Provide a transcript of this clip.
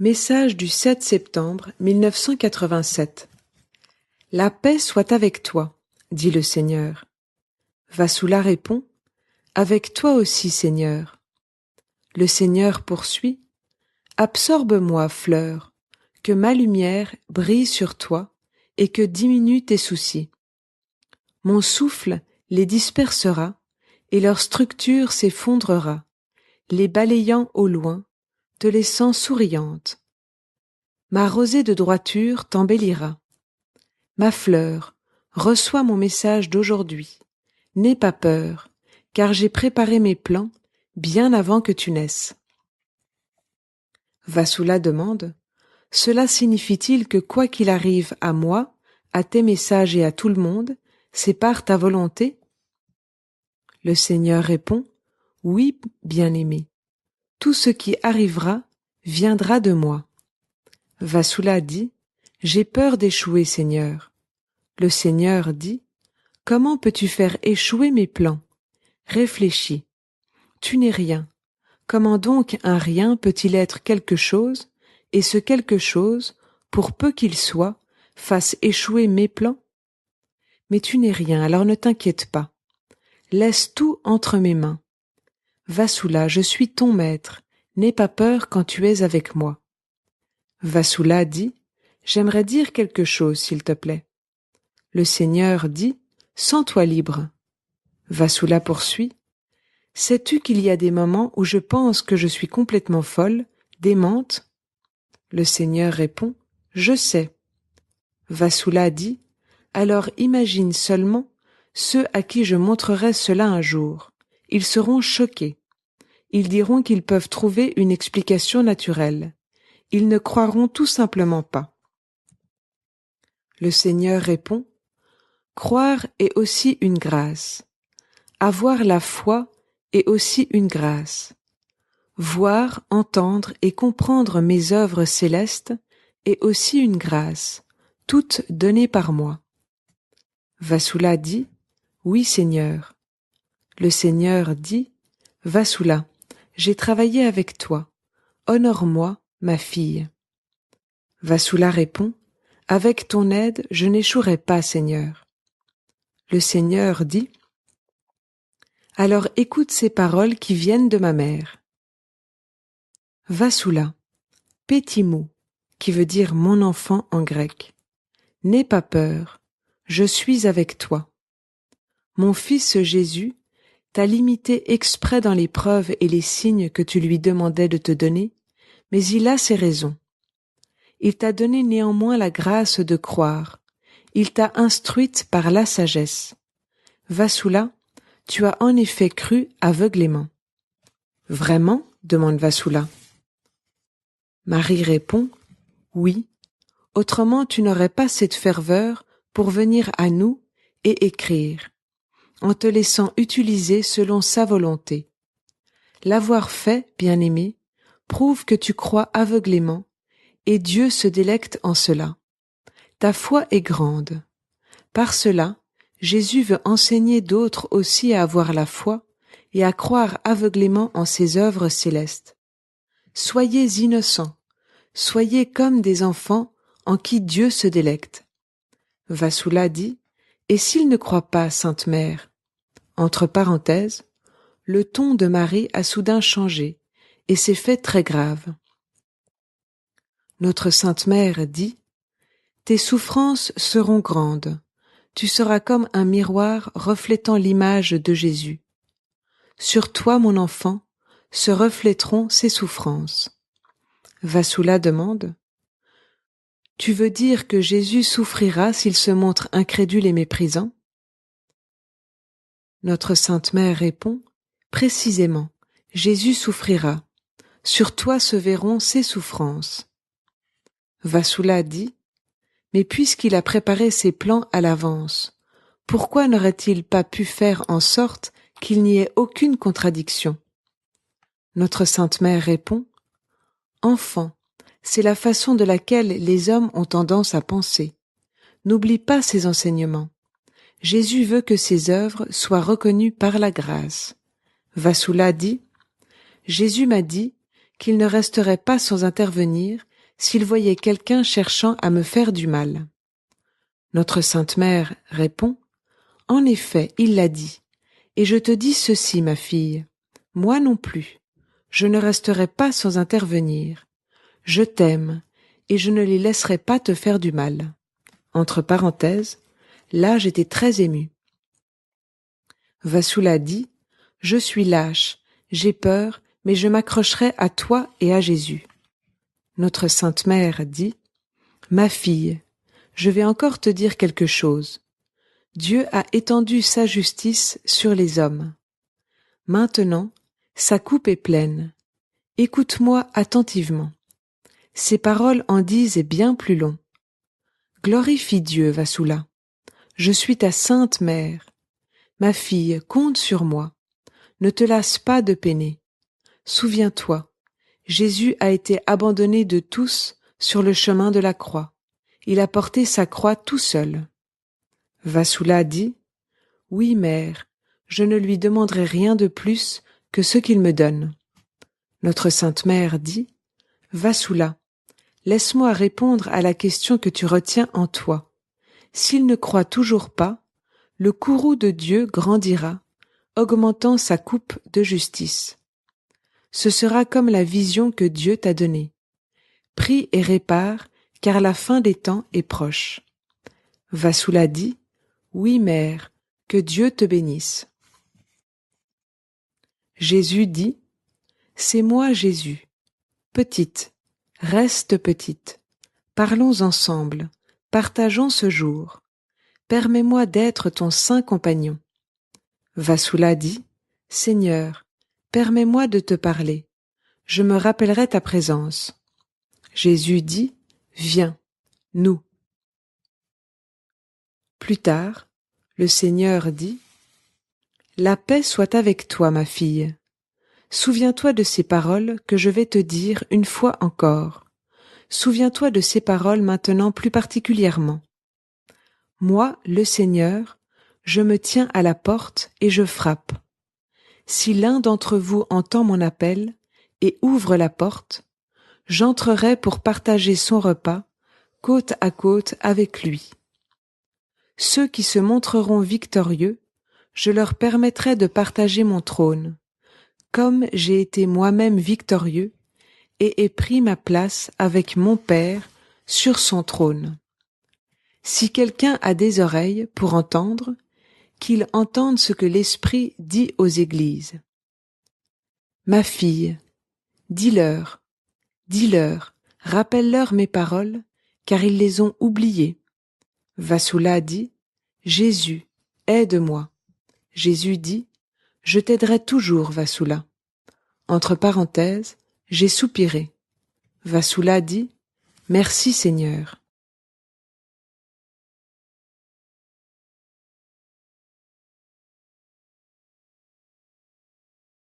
Message du 7 septembre 1987. La paix soit avec toi, dit le Seigneur. Vassoula répond, avec toi aussi, Seigneur. Le Seigneur poursuit, absorbe-moi, fleur, que ma lumière brille sur toi et que diminue tes soucis. Mon souffle les dispersera et leur structure s'effondrera, les balayant au loin, te laissant souriante. Ma rosée de droiture t'embellira. Ma fleur, reçois mon message d'aujourd'hui. N'aie pas peur, car j'ai préparé mes plans bien avant que tu naisses. Vassoula demande, cela signifie-t-il que quoi qu'il arrive à moi, à tes messages et à tout le monde, c'est par ta volonté? Le Seigneur répond, oui, bien-aimé. Tout ce qui arrivera viendra de moi. Vassoula dit, j'ai peur d'échouer, Seigneur. Le Seigneur dit, comment peux-tu faire échouer mes plans? Réfléchis. Tu n'es rien. Comment donc un rien peut-il être quelque chose, et ce quelque chose, pour peu qu'il soit, fasse échouer mes plans? Mais tu n'es rien, alors ne t'inquiète pas. Laisse tout entre mes mains. Vassoula, je suis ton maître, n'aie pas peur quand tu es avec moi. Vassoula dit, j'aimerais dire quelque chose, s'il te plaît. Le Seigneur dit, sens-toi libre. Vassoula poursuit, sais-tu qu'il y a des moments où je pense que je suis complètement folle, démente? Le Seigneur répond, je sais. Vassoula dit, alors imagine seulement ceux à qui je montrerai cela un jour. Ils seront choqués. Ils diront qu'ils peuvent trouver une explication naturelle. Ils ne croiront tout simplement pas. Le Seigneur répond, croire est aussi une grâce. Avoir la foi est aussi une grâce. Voir, entendre et comprendre mes œuvres célestes est aussi une grâce, toute donnée par moi. Vassoula dit, oui, Seigneur. Le Seigneur dit, Vassoula, j'ai travaillé avec toi. Honore-moi, ma fille. Vassoula répond, avec ton aide, je n'échouerai pas, Seigneur. Le Seigneur dit, alors écoute ces paroles qui viennent de ma mère. Vassoula, petit mot, qui veut dire mon enfant en grec. N'aie pas peur, je suis avec toi. Mon fils Jésus t'a limité exprès dans les preuves et les signes que tu lui demandais de te donner, mais il a ses raisons. Il t'a donné néanmoins la grâce de croire. Il t'a instruite par la sagesse. Vassoula, tu as en effet cru aveuglément. Vraiment? Demande Vassoula. Marie répond, oui, autrement tu n'aurais pas cette ferveur pour venir à nous et écrire, en te laissant utiliser selon sa volonté. L'avoir fait, bien-aimé, prouve que tu crois aveuglément, et Dieu se délecte en cela. Ta foi est grande. Par cela, Jésus veut enseigner d'autres aussi à avoir la foi et à croire aveuglément en ses œuvres célestes. Soyez innocents, soyez comme des enfants en qui Dieu se délecte. Vassoula dit, et s'ils ne croient pas, Sainte Mère? Entre parenthèses, le ton de Marie a soudain changé et s'est fait très grave. Notre Sainte Mère dit, tes souffrances seront grandes, tu seras comme un miroir reflétant l'image de Jésus. Sur toi, mon enfant, se reflèteront ses souffrances. Vassoula demande, tu veux dire que Jésus souffrira s'il se montre incrédule et méprisant? Notre Sainte Mère répond, précisément, Jésus souffrira. Sur toi se verront ses souffrances. Vassoula dit, mais puisqu'il a préparé ses plans à l'avance, pourquoi n'aurait-il pas pu faire en sorte qu'il n'y ait aucune contradiction? Notre Sainte Mère répond, enfant, c'est la façon de laquelle les hommes ont tendance à penser. N'oublie pas ces enseignements. Jésus veut que ses œuvres soient reconnues par la grâce. Vassoula dit, Jésus m'a dit qu'il ne resterait pas sans intervenir s'il voyait quelqu'un cherchant à me faire du mal. Notre Sainte Mère répond, « En effet, il l'a dit, et je te dis ceci, ma fille, moi non plus, je ne resterai pas sans intervenir. Je t'aime, et je ne les laisserai pas te faire du mal. » Entre parenthèses, là j'étais très émue. Vassula dit, « Je suis lâche, j'ai peur, mais je m'accrocherai à toi et à Jésus. » Notre Sainte Mère dit, « Ma fille, je vais encore te dire quelque chose. Dieu a étendu sa justice sur les hommes. Maintenant, sa coupe est pleine. Écoute-moi attentivement. Ces paroles en disent bien plus long. Glorifie Dieu, Vassula. Je suis ta sainte mère. Ma fille, compte sur moi. Ne te lasse pas de peiner. Souviens-toi, Jésus a été abandonné de tous sur le chemin de la croix. Il a porté sa croix tout seul. » Vassula dit, « Oui, mère, je ne lui demanderai rien de plus que ce qu'il me donne. » Notre Sainte Mère dit, « Vassula, laisse-moi répondre à la question que tu retiens en toi. S'il ne croit toujours pas, le courroux de Dieu grandira, augmentant sa coupe de justice. Ce sera comme la vision que Dieu t'a donnée. Prie et répare, car la fin des temps est proche. » Vassula dit, « Oui, mère, que Dieu te bénisse. » Jésus dit, « C'est moi, Jésus. Petite, reste petite. Parlons ensemble, partageons ce jour. Permets-moi d'être ton saint compagnon. » Vassula dit, « Seigneur, permets-moi de te parler. Je me rappellerai ta présence. » Jésus dit, « Viens, nous. » Plus tard, le Seigneur dit, « La paix soit avec toi, ma fille. Souviens-toi de ces paroles que je vais te dire une fois encore. Souviens-toi de ces paroles maintenant plus particulièrement. Moi, le Seigneur, je me tiens à la porte et je frappe. Si l'un d'entre vous entend mon appel et ouvre la porte, j'entrerai pour partager son repas, côte à côte avec lui. Ceux qui se montreront victorieux, je leur permettrai de partager mon trône, comme j'ai été moi-même victorieux et ai pris ma place avec mon Père sur son trône. Si quelqu'un a des oreilles pour entendre, qu'il entende ce que l'Esprit dit aux églises. Ma fille, dis-leur, rappelle-leur mes paroles, car ils les ont oubliées. Vassula dit, Jésus, aide-moi. Jésus dit, je t'aiderai toujours, Vassula. Entre parenthèses, j'ai soupiré. Vassula dit, merci Seigneur.